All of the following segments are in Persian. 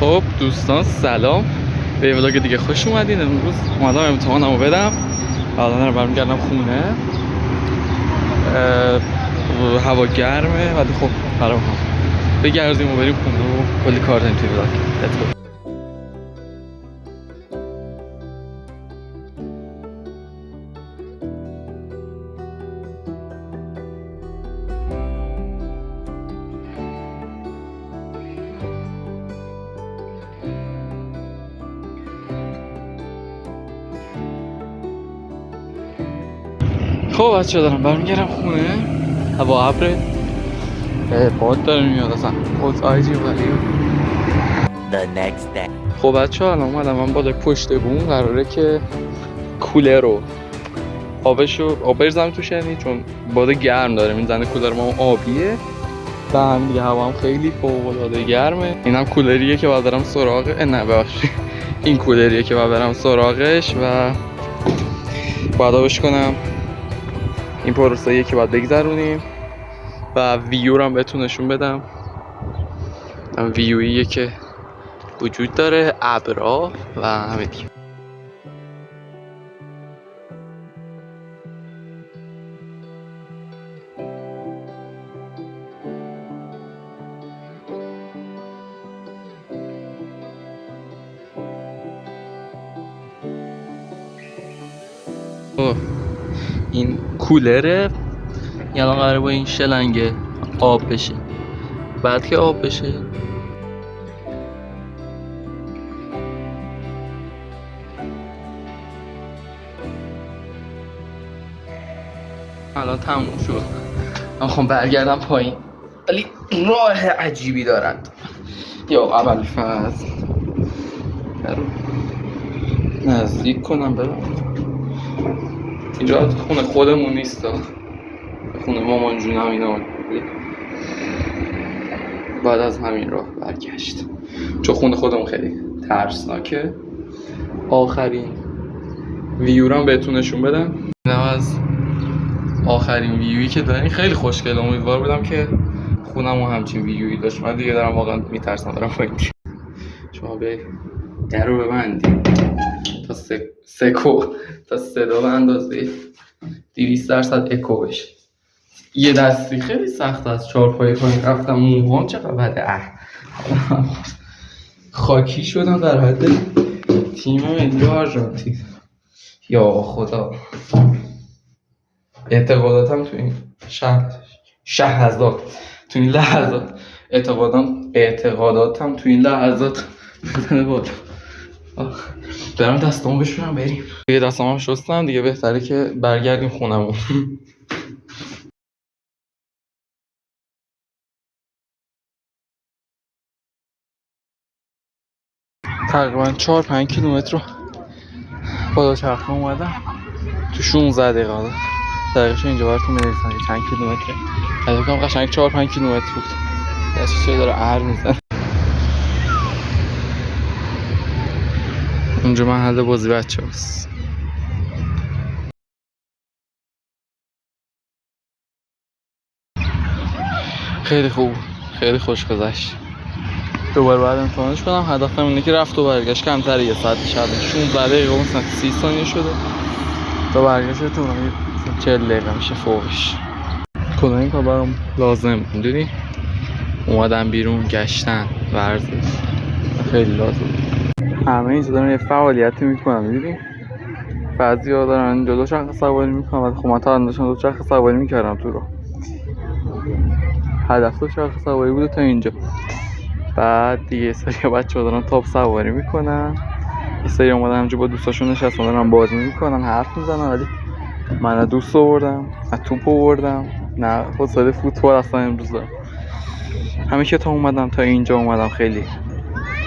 خب دوستان سلام، به ولاگ دیگه خوش اومدین. امروز اومدم امتحانمو بدم، الان برمیگردم خونه. هوا گرمه ولی خب برام بگردیم و بریم خونه و کلی کار داریم توی ولاگ. خب بچه دارم برمیگردم خونه، هوا ابره، باد داره میاد، اصلا اوضاع عجیب غریبه. خب بچه ها الان اومدم من بالا پشت بوم، قراره که کولر رو آب بریزم توش، یعنی چون باد گرم داره میزنه، کولر ما آبیه و هم دیگه هوا هم خیلی فوق العاده گرمه. اینم کولریه که باید برم سراغ این کولریه که باید برم سراغش و باید آبش کنم. این پروسه‌ایه که باید بگذرونیم و ویو رو هم بهتون نشون بدم. ویویه که وجود داره، ابرا و همه دیگه. این کولره الان قراره با این شلنگ آب بشه. بعد که آب بشه الان تموم شد. من میخوام برگردم پایین ولی راه عجیبی دارند. یا اول فصل نزدیک کنم برم. اینجا خونه خودمون نیست، خونه مامان جونم اینا. بعد از همین راه برگشت چون خونه خودمون خیلی ترسناکه. آخرین ویو رو بهتون نشون بدم. اینم از آخرین ویویی که دارین، خیلی خوشگل. امیدوار بودم که خونمون همچین ویویی داشت. من دیگه دارم واقعا میترسم برم پایین. شما به در رو ببندید تا تا صدا به اندازه 200% اکو بشه. یه دستی خیلی سخت است. 4 پای پایین رفتم، موهام چقدر بده، خاکی شدم در حد تیم ملی آرژانتین. یا خدا، اعتقاداتم تو این اعتقاداتم تو این لحظات بزنه بالا. برم دستامو بشورم بریم. دیگه دستامو شستم دیگه، بهتره که برگردیم خونمون. تقریبا 4-5 کیلومتر رو با چرخه اومدم تو 16 دقیقه. دقیقش اینجا براتون می‌نویسم چند کیلومتره. حداقل قشنگ 4-5 کیلومتر بود. دستش داره ار میزنه. اونجا محل بازی بچه‌هاست. خیلی خوب، خیلی خوش گذشت. دوباره بعد امتحانش کنم. هدفم اینه که رفت و برگشت کمتر یه ساعت شب 16 دقیقه و 30 ثانیه شده تا برگشتتون 40 دقیقه میشه فوقش. کلا این کار برام لازم، میدونی، اومدم بیرون گشتن، ورزش خیلی لازم. همه اینجا دارن یه فعالیتی میکنن، میدونی، بعضی ها دارن جلو چرخ سواری میکنن ولی خب من تا داشتم دو چرخ سواری میکردم تو رو. هدف دو چرخ سواری بوده تا اینجا. بعد دیگه سری بچه ها دارن تاپ سواری میکنن، یه سری اومدن همجا با دوستاشون نشستن دارن بازی میکنن، حرف میزنن. ولی من دوست آوردم، توپ آوردم، نه حوصله فوتبال اصلا امروز دارم. همین که تا اومدم تا اینجا اومدم خیلی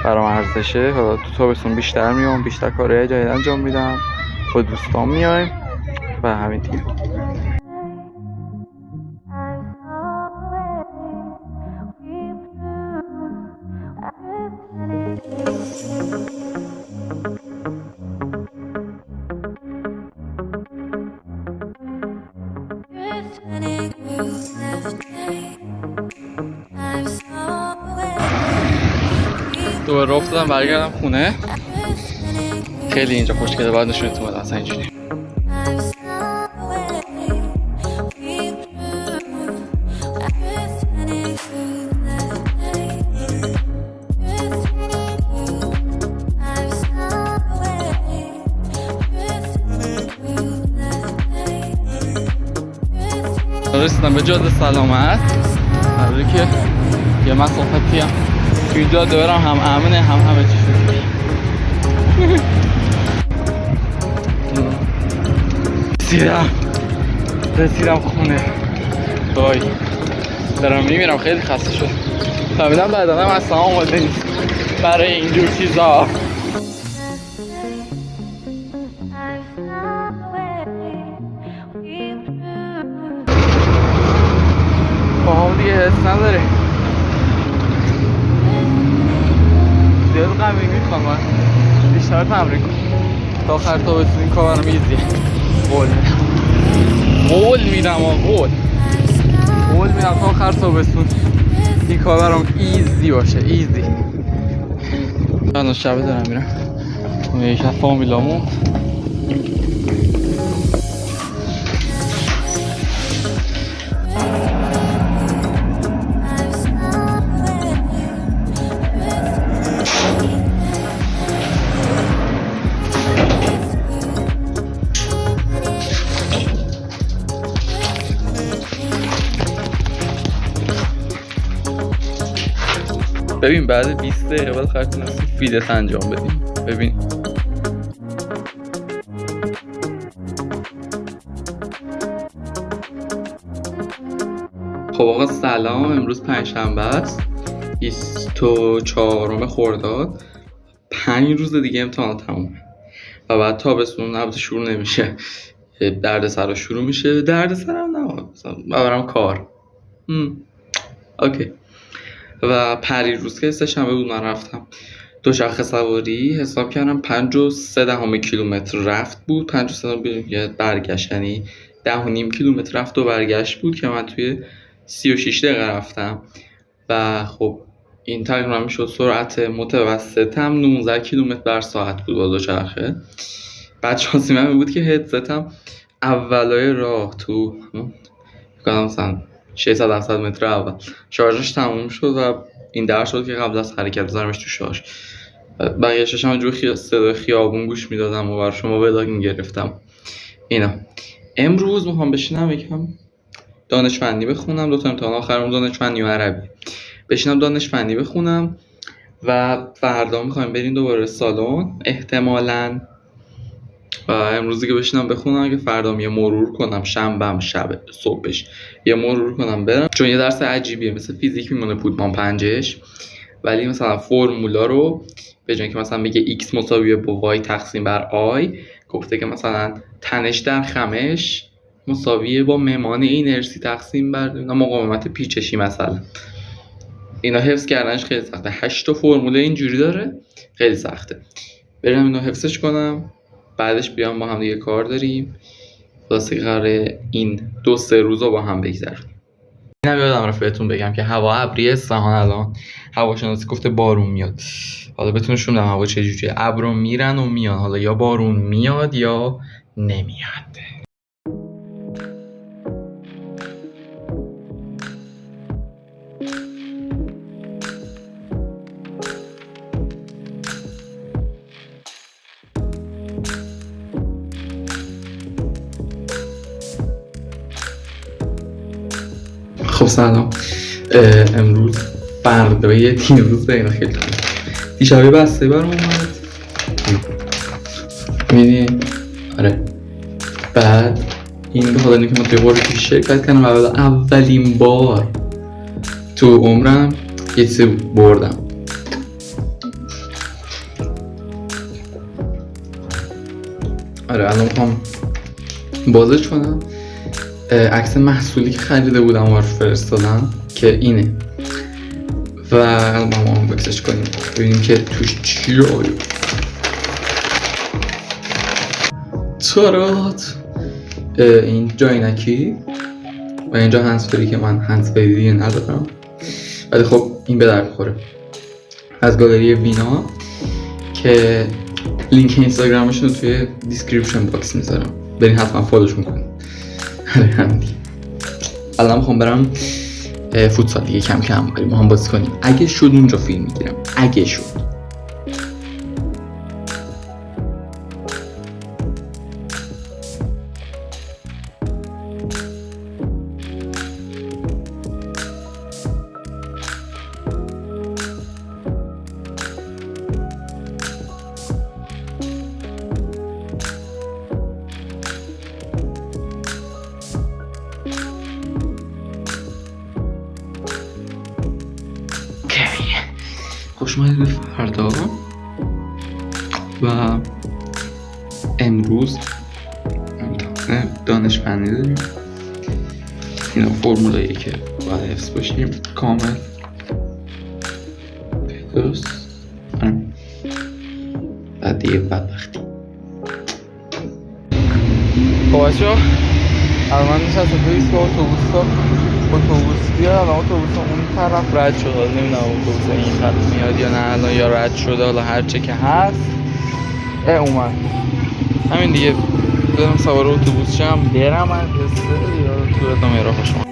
برام ارزشه. حالا تو تابستون بیشتر میام، بیشتر کارهای جدید انجام میدم، با دوستام میایم و همین دیگه. دوباره راه افتادم برگردم خونه. خیلی اینجا خوشگله، باید نشونتون بدم اصلا اینجوری. رسیدم به جاده سلامت. حالا که یه مسافتی هم توی جاده برم، هم امنه هم همه چی شده. رسیدم خونه. وای دارم میمیرم، خیلی خسته شد. فهمیدم بدنم اصلا آماده نیست برای اینجور چیزا. پاهم دیگه حس نداره، زیاد قوی میخوام من بیشتر تمرین کنم تا آخر تابستون این کارم ایزیه. قول میدم تا آخر تابستون این کار برام ایزی باشه، ایزی. من شبه دارم میرم یکی از فامیلامون. ببین بعد 20 دقیقه باید خواهد فیدت انجام بدیم. ببین خب آقا سلام، امروز پنجشنبه است 24 خرداد. 5 روز دیگه امتحان تمومه و بعد تابستون البته شروع نمیشه، دردسرا شروع میشه. دردسرم نه مثلا برام کار اوکی. و پریروز که سه‌شنبه بود من رفتم دوچرخه سواری، حساب کردم 5.3 کیلومتر رفت بود، 5.3 برگشت، یعنی 10.5 کیلومتر رفت و برگشت بود که من توی 36 دقیقه رفتم. و خب این تقریبا میشد سرعت متوسطم 19 کیلومتر در ساعت بود با دوچرخه. بعد شانسی من بود که هدستم اولای راه تو مثلا 600-700 متر اول شارژش تموم شد و این در شد که قبل از حرکت بذارمش تو شارژ. بقیه‌اش هم جوری صدای خیابون گوش میدادم و برای شما ولاگ میگرفتم اینا. امروز میخوام بشینم یکم دانشفنی بخونم، 2 تا امتحان آخرم دانشفنی و عربی. بشینم دانشفنی بخونم و فردا میخوایم بریم دوباره سالن احتمالاً. و امروزی که بشینم بخونم که فردا یه مرور کنم، شنبه شب صبحش یه مرور کنم برم، چون یه درس عجیبیه مثل فیزیک میمونه پودمان 5، ولی مثلا فرمولا رو به جای اینکه مثلا بگه x مساویه با y تقسیم بر i، گفته که مثلا تنش در خمش مساویه با ممان اینرسی تقسیم بر مقاومت پیچشی مثلا. اینا حفظ کردنش خیلی سخته، 8 تا فرموله اینجوری داره، خیلی سخته. برم اینو حفظش کنم، بعدش بیام با هم دیگه کار داریم. خلاصه قراره این 2-3 روز رو با هم بگذرونیم. اینم یادم رفت بهتون بگم که هوا ابری اصفهان الان هواشناسی گفته بارون میاد. حالا بهتون نشون بدم هوا چجوریه. ابرا میرن و میان، حالا یا بارون میاد یا نمیاد. خب سلام، امروز فردای دیروز به اینا خیلی تمام دیشبی بسته برام اومد میدین. آره بعد این به خاطر اینکه من توی قرعه شرکت کردم اولین بار تو عمرم یه چیزی بردم. آره الان میخوام بازش کنم. عکس محصولی که خریده بودم و فرستادم که اینه و الان با هم باکسش کنیم ببینیم که توش چی رو تارات. این جاینکی و اینجا هندزفری که من هندزفری دیگه ندارم، ولی خب این به درد میخوره. از گالری وینا که لینک اینستاگرامشون رو توی دیسکریپشن باکس میذارم، برین حتما فالوشون کنید. الان میخوام برم فوتسال دیگه، کم کم بریم ما هم بازی کنیم. اگه شد اونجا فیلم میگیرم، اگه شد. خوش اومدید به فردا و امروز امتحان دانشمندی داریم. اینا فرمولایی که باید حفظ باشیم کامل درست. بعد دیگه بدبختی. خب بچه‌ها الان نشستم توی ایستگاه اتوبوس بیاد. الان اتوبوس اون طرف رد شد، نمیدونم اتوبوس این طرف میاد یا نه الان، یا رد شده، حالا هر چه که هست اومد. همین دیگه برم سوار اتوبوس شم برم مدرسه یا تو ادامه راه شما.